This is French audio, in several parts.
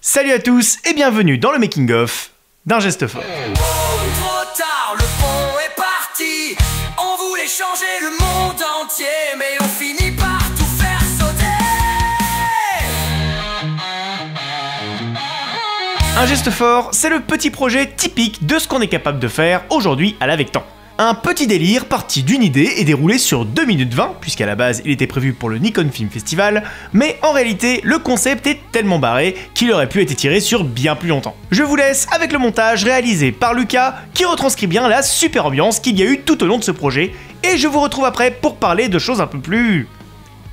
Salut à tous et bienvenue dans le making of d'un geste fort. Trop tard, le pont est parti. On voulait changer le monde entier, mais on finit par tout faire sauter. Un geste fort, c'est le petit projet typique de ce qu'on est capable de faire aujourd'hui à l'Avectan. Un petit délire parti d'une idée et déroulé sur 2 minutes 20, puisqu'à la base il était prévu pour le Nikon Film Festival, mais en réalité le concept est tellement barré qu'il aurait pu être étiré sur bien plus longtemps. Je vous laisse avec le montage réalisé par Lucas, qui retranscrit bien la super ambiance qu'il y a eu tout au long de ce projet, et je vous retrouve après pour parler de choses un peu plus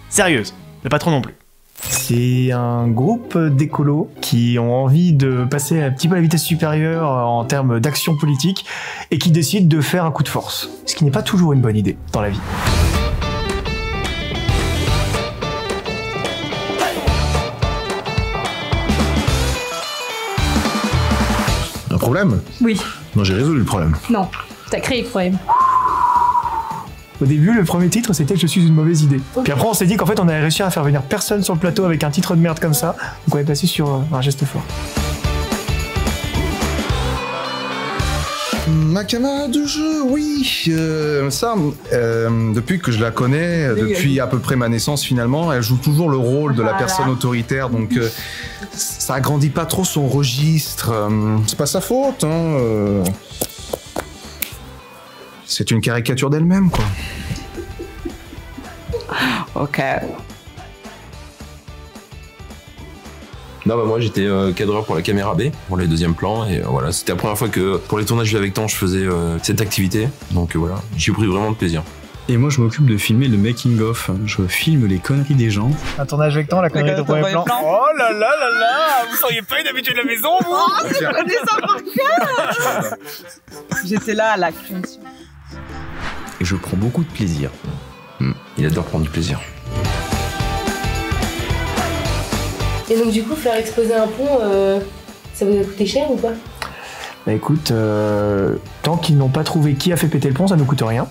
sérieuses, mais pas trop non plus. C'est un groupe d'écolos qui ont envie de passer un petit peu à la vitesse supérieure en termes d'action politique et qui décident de faire un coup de force. Ce qui n'est pas toujours une bonne idée dans la vie. Un problème? Oui. Non, j'ai résolu le problème. Non, t'as créé le problème. Au début, le premier titre, c'était « Je suis une mauvaise idée ». Puis après, on s'est dit qu'en fait, on avait réussi à faire venir personne sur le plateau avec un titre de merde comme ça. Donc on est passé sur un geste fort. Ma camarade de jeu, oui. Depuis que je la connais, depuis à peu près ma naissance finalement, elle joue toujours le rôle de la personne autoritaire. Donc ça agrandit pas trop son registre. C'est pas sa faute, hein. C'est une caricature d'elle-même, quoi. Ok. Non, bah moi j'étais cadreur pour la caméra B, pour les deuxièmes plans, et voilà, c'était la première fois que pour les tournages du Avectan je faisais cette activité, donc voilà, j'y ai pris vraiment de plaisir. Et moi je m'occupe de filmer le making of, je filme les conneries des gens. Un tournage Avectan, la connerie de premier plan. Oh là là là là, vous seriez pas une habituée de la maison, vous? Oh, je connais ça par cœur. J'étais là à la création. Et je prends beaucoup de plaisir. Il adore prendre du plaisir. Et donc du coup, faire exploser un pont, ça vous a coûté cher ou pas? Bah écoute, tant qu'ils n'ont pas trouvé qui a fait péter le pont, ça nous coûte rien.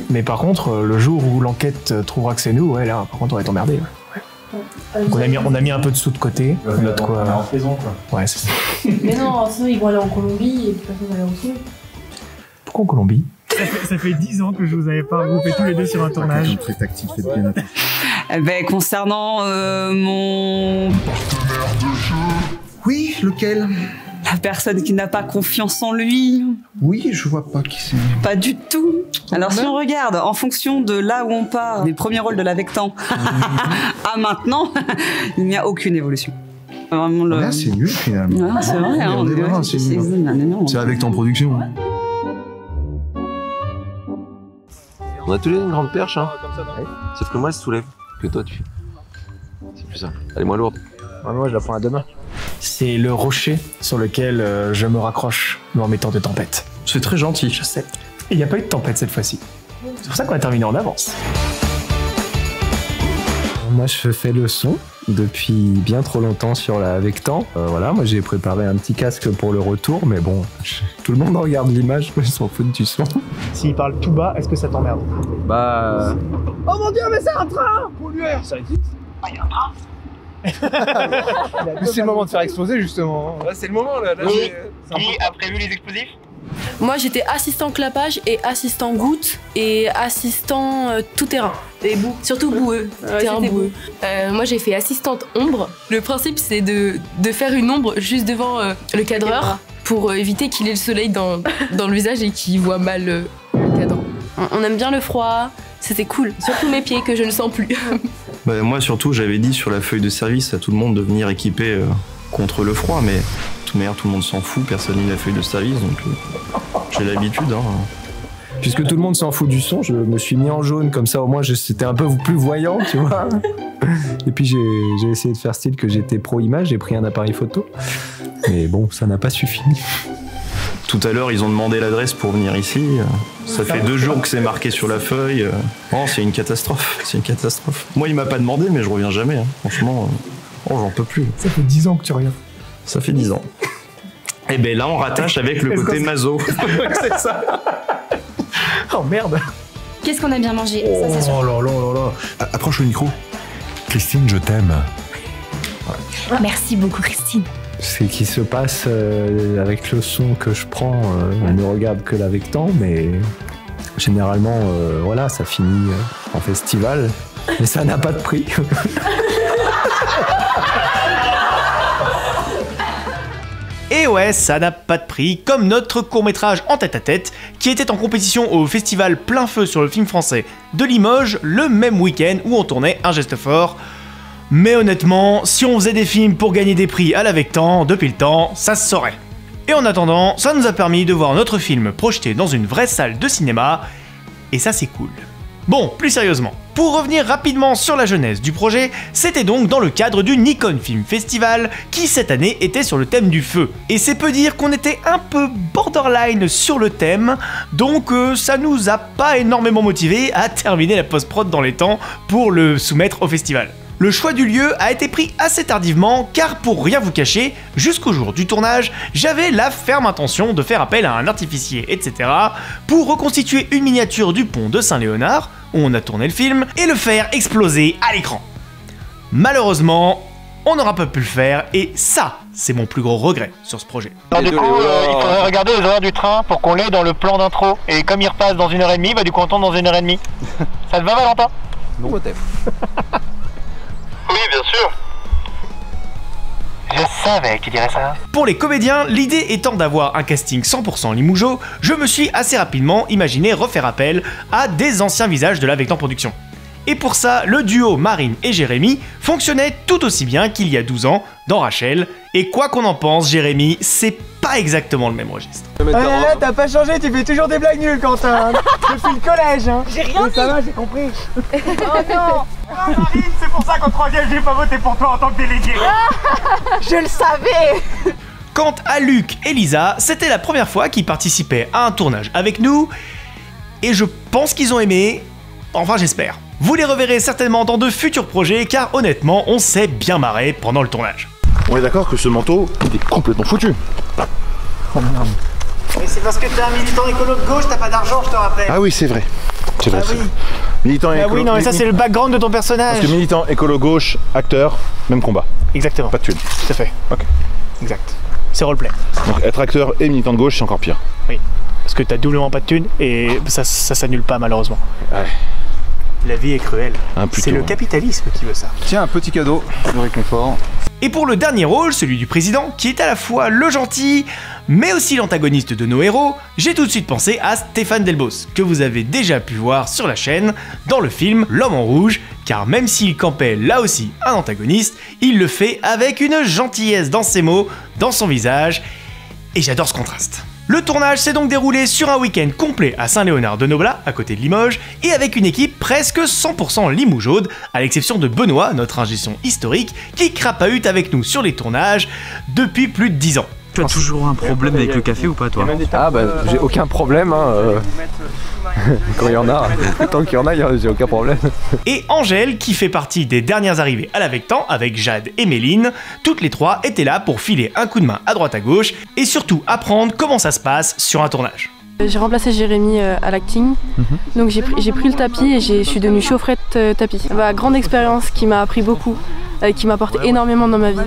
Mais par contre, le jour où l'enquête trouvera que c'est nous, ouais là, par contre, on va être emmerdé. Ouais. Donc on a mis un peu de sous de côté. Notre quoi. En prison, quoi. Ouais, c'est ça. Mais non, sinon ils vont aller en Colombie et puis personne va les retrouver. Pourquoi en Colombie? Ça fait 10 ans que je vous avais pas regroupé tous les deux sur un tournage. Très tactile, faites bien attention. Ben, concernant mon... Oui, lequel? La personne qui n'a pas confiance en lui. Oui, je vois pas qui c'est. Pas du tout. Alors si on regarde, en fonction de là où on part, des premiers rôles de l'Avectan à maintenant, il n'y a aucune évolution. Vraiment le... Là, c'est nul finalement. Ouais, c'est vrai, hein, C'est avec en production. On a tous les deux une grande perche, hein. Sauf que moi elle se soulève, que toi tu... C'est plus ça. Elle est moins lourde. Ouais, moi je la prends à deux mains. C'est le rocher sur lequel je me raccroche en mettant de tempête. C'est très gentil. Je sais. Et il n'y a pas eu de tempête cette fois-ci. C'est pour ça qu'on a terminé en avance. Moi je fais le son depuis bien trop longtemps sur la Avectan. Voilà, moi j'ai préparé un petit casque pour le retour, mais bon, tout le monde regarde l'image, ils s'en foutent du son. S'il parle tout bas, est-ce que ça t'emmerde? Bah... Oh mon dieu, mais c'est un train! Pollueur, ça existe? Ah, il y a un train! C'est le moment de faire exploser justement. Là c'est le moment là. Qui a prévu les explosifs? Moi j'étais assistant clapage et assistant goutte et assistant tout terrain. Et boue. Surtout boueux. Terrain boueux. Moi j'ai fait assistante ombre. Le principe c'est de faire une ombre juste devant le cadreur pour éviter qu'il ait le soleil dans le visage et qu'il voit mal le cadre. On aime bien le froid, c'était cool. Surtout mes pieds que je ne sens plus. Bah, moi surtout j'avais dit sur la feuille de service à tout le monde de venir équipé contre le froid, mais tout le monde s'en fout, personne lit la feuille de service, donc j'ai l'habitude. Hein. Puisque tout le monde s'en fout du son, je me suis mis en jaune, comme ça au moins c'était un peu plus voyant, tu vois. Et puis j'ai essayé de faire style que j'étais pro image, j'ai pris un appareil photo. Mais bon, ça n'a pas suffi. Tout à l'heure, ils ont demandé l'adresse pour venir ici. Ça fait 2 jours que c'est marqué sur la feuille. Oh, c'est une catastrophe, c'est une catastrophe. Moi, il m'a pas demandé, mais je reviens jamais. Hein. Franchement, oh, j'en peux plus. Ça fait 10 ans que tu reviens. Ça fait 10 ans. Et ben là, on rattache avec le côté maso. C'est ça. Oh merde. Qu'est-ce qu'on a bien mangé? Oh, ça, c'est sûr. là là là là. Approche le micro. Christine, je t'aime. Merci beaucoup, Christine. Ce qui se passe avec le son que je prends, on ne regarde que l'Avectan, mais généralement, voilà, ça finit en festival, mais ça n'a pas de prix. Et ouais, ça n'a pas de prix, comme notre court-métrage En tête-à-tête, qui était en compétition au festival Plein Feu sur le film français de Limoges, le même week-end où on tournait Un geste fort. Mais honnêtement, si on faisait des films pour gagner des prix à l'Avectan, depuis le temps, ça se saurait. Et en attendant, ça nous a permis de voir notre film projeté dans une vraie salle de cinéma, et ça c'est cool. Bon, plus sérieusement, pour revenir rapidement sur la genèse du projet, c'était donc dans le cadre du Nikon Film Festival qui cette année était sur le thème du feu. Et c'est peu dire qu'on était un peu borderline sur le thème, donc ça nous a pas énormément motivés à terminer la post-prod dans les temps pour le soumettre au festival. Le choix du lieu a été pris assez tardivement car pour rien vous cacher, jusqu'au jour du tournage, j'avais la ferme intention de faire appel à un artificier, etc. pour reconstituer une miniature du pont de Saint-Léonard, où on a tourné le film, et le faire exploser à l'écran. Malheureusement, on n'aura pas pu le faire et ça, c'est mon plus gros regret sur ce projet. Alors du coup, il faudrait regarder les horaires du train pour qu'on l'ait dans le plan d'intro. Et comme il repasse dans 1h30, bah du coup on tourne dans 1h30. Ça te va Valentin? Non, Oui, bien sûr. Je savais que tu dirais ça. Pour les comédiens, l'idée étant d'avoir un casting 100% limougeot, je me suis assez rapidement imaginé refaire appel à des anciens visages de l'Avectan Production. Et pour ça, le duo Marine et Jérémy fonctionnait tout aussi bien qu'il y a 12 ans dans Rachel. Et quoi qu'on en pense, Jérémy, c'est pas exactement le même registre. Oh là là, t'as pas changé, tu fais toujours des blagues nulles, Quentin. Depuis le collège, hein. J'ai rien dit. Ça va, j'ai compris. Oh non. Ah, Marine, c'est pour ça qu'en troisième, j'ai pas voté pour toi en tant que délégué. Je le savais. Quant à Luc et Lisa, c'était la première fois qu'ils participaient à un tournage avec nous. Et je pense qu'ils ont aimé. Enfin, j'espère. Vous les reverrez certainement dans de futurs projets car honnêtement, on s'est bien marré pendant le tournage. On est d'accord que ce manteau, il est complètement foutu. Oh merde. Mais c'est parce que t'es un militant écolo de gauche, t'as pas d'argent, je te rappelle. Ah oui, c'est vrai. C'est vrai. Ah oui. Militant écolo... oui, non, mais ça c'est le background de ton personnage. Parce que militant écolo gauche, acteur, même combat. Exactement. Pas de thune. Tout à fait. Ok. Exact. C'est roleplay. Donc être acteur et militant de gauche, c'est encore pire. Oui. Parce que t'as doublement pas de thune et ça s'annule pas malheureusement. Ouais. La vie est cruelle. Plutôt, c'est le capitalisme qui veut ça. Tiens, un petit cadeau de réconfort. Et pour le dernier rôle, celui du président, qui est à la fois le gentil, mais aussi l'antagoniste de nos héros, j'ai tout de suite pensé à Stéphane Delbos, que vous avez déjà pu voir sur la chaîne dans le film L'Homme en Rouge, car même s'il campait là aussi un antagoniste, il le fait avec une gentillesse dans ses mots, dans son visage, et j'adore ce contraste. Le tournage s'est donc déroulé sur un week-end complet à Saint-Léonard-de-Noblat, à côté de Limoges, et avec une équipe presque 100% limougeaude, à l'exception de Benoît, notre ingé son historique, qui crapahute avec nous sur les tournages depuis plus de 10 ans. Tu as toujours un problème avec le café ou pas, toi? Ah bah j'ai aucun problème, hein. Quand il y en a, tant qu'il y en a, j'ai aucun problème. Et Angèle, qui fait partie des dernières arrivées à l'Avectan avec Jade et Méline, toutes les trois étaient là pour filer un coup de main à droite à gauche et surtout apprendre comment ça se passe sur un tournage. J'ai remplacé Jérémy à l'acting, donc j'ai pris le tapis et je suis devenue chaufferette tapis. Grande expérience qui m'a appris beaucoup, qui m'apporte énormément dans ma vie.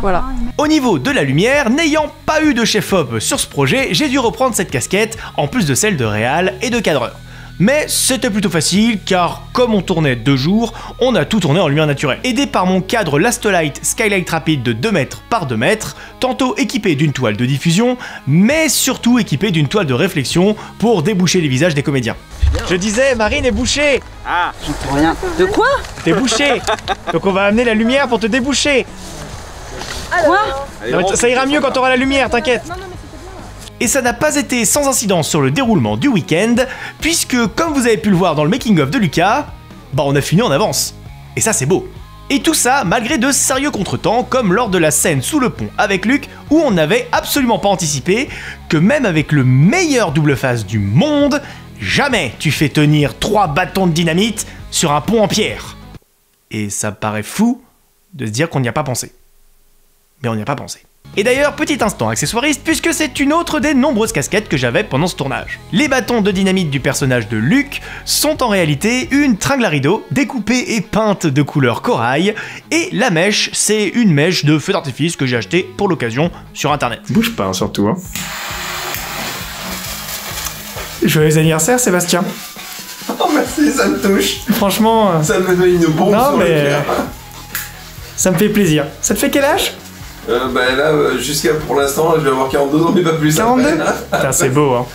Voilà. Au niveau de la lumière, n'ayant pas eu de chef-op sur ce projet, j'ai dû reprendre cette casquette en plus de celle de réal et de cadreur. Mais c'était plutôt facile car comme on tournait 2 jours, on a tout tourné en lumière naturelle. Aidé par mon cadre Lastolite Skylight rapide de 2 mètres par 2 mètres, tantôt équipé d'une toile de diffusion, mais surtout équipé d'une toile de réflexion pour déboucher les visages des comédiens. Je disais, Marine est bouchée. Ah, j'entends rien. De quoi? T'es bouchée. Donc on va amener la lumière pour te déboucher. Quoi? Non, mais ça ira mieux quand t'auras la lumière, t'inquiète. Et ça n'a pas été sans incidence sur le déroulement du week-end, puisque comme vous avez pu le voir dans le making-of de Lucas, on a fini en avance. Et ça c'est beau. Et tout ça malgré de sérieux contretemps, comme lors de la scène sous le pont avec Luc, où on n'avait absolument pas anticipé que même avec le meilleur double face du monde, jamais tu fais tenir 3 bâtons de dynamite sur un pont en pierre. Et ça me paraît fou de se dire qu'on n'y a pas pensé. Mais on n'y a pas pensé. Et d'ailleurs, petit instant accessoiriste, puisque c'est une autre des nombreuses casquettes que j'avais pendant ce tournage. Les bâtons de dynamite du personnage de Luc sont en réalité une tringle à rideau découpée et peinte de couleur corail, et la mèche, c'est une mèche de feu d'artifice que j'ai acheté pour l'occasion sur internet. Bouge pas, hein, surtout. Hein. Joyeux anniversaire, Sébastien. Oh merci, ça me touche. Franchement, ça me met une bombe non, sur mais le cœur. Ça me fait plaisir. Ça te fait quel âge? Bah là, jusqu'à pour l'instant, je vais avoir 42 ans, mais pas plus. 42 Putain, c'est beau, hein.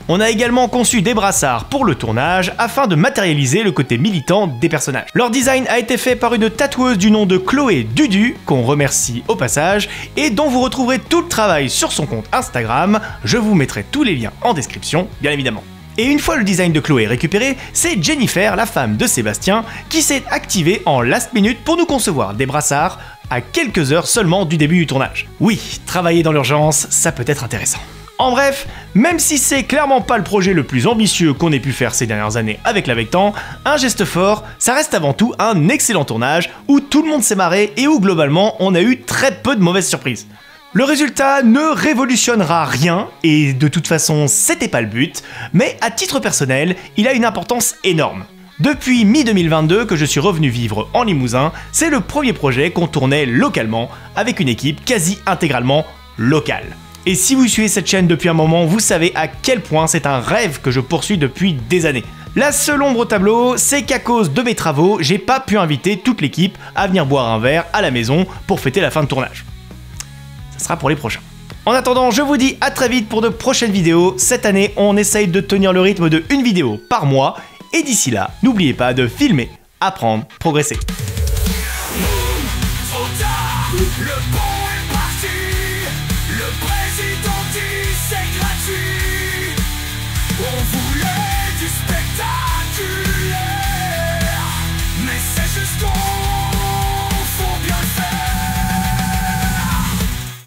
On a également conçu des brassards pour le tournage afin de matérialiser le côté militant des personnages. Leur design a été fait par une tatoueuse du nom de Chloé Dudu, qu'on remercie au passage, et dont vous retrouverez tout le travail sur son compte Instagram. Je vous mettrai tous les liens en description, bien évidemment. Et une fois le design de Chloé récupéré, c'est Jennifer, la femme de Sébastien, qui s'est activée en last minute pour nous concevoir des brassards à quelques heures seulement du début du tournage. Oui, travailler dans l'urgence, ça peut être intéressant. En bref, même si c'est clairement pas le projet le plus ambitieux qu'on ait pu faire ces dernières années avec l'Avectan, Un geste fort, ça reste avant tout un excellent tournage où tout le monde s'est marré et où globalement on a eu très peu de mauvaises surprises. Le résultat ne révolutionnera rien, et de toute façon c'était pas le but, mais à titre personnel, il a une importance énorme. Depuis mi-2022 que je suis revenu vivre en Limousin, c'est le premier projet qu'on tournait localement, avec une équipe quasi intégralement locale. Et si vous suivez cette chaîne depuis un moment, vous savez à quel point c'est un rêve que je poursuis depuis des années. La seule ombre au tableau, c'est qu'à cause de mes travaux, j'ai pas pu inviter toute l'équipe à venir boire un verre à la maison pour fêter la fin de tournage. Ça sera pour les prochains. En attendant, je vous dis à très vite pour de prochaines vidéos. Cette année, on essaye de tenir le rythme de une vidéo par mois. Et d'ici là, n'oubliez pas de filmer, apprendre, progresser. Le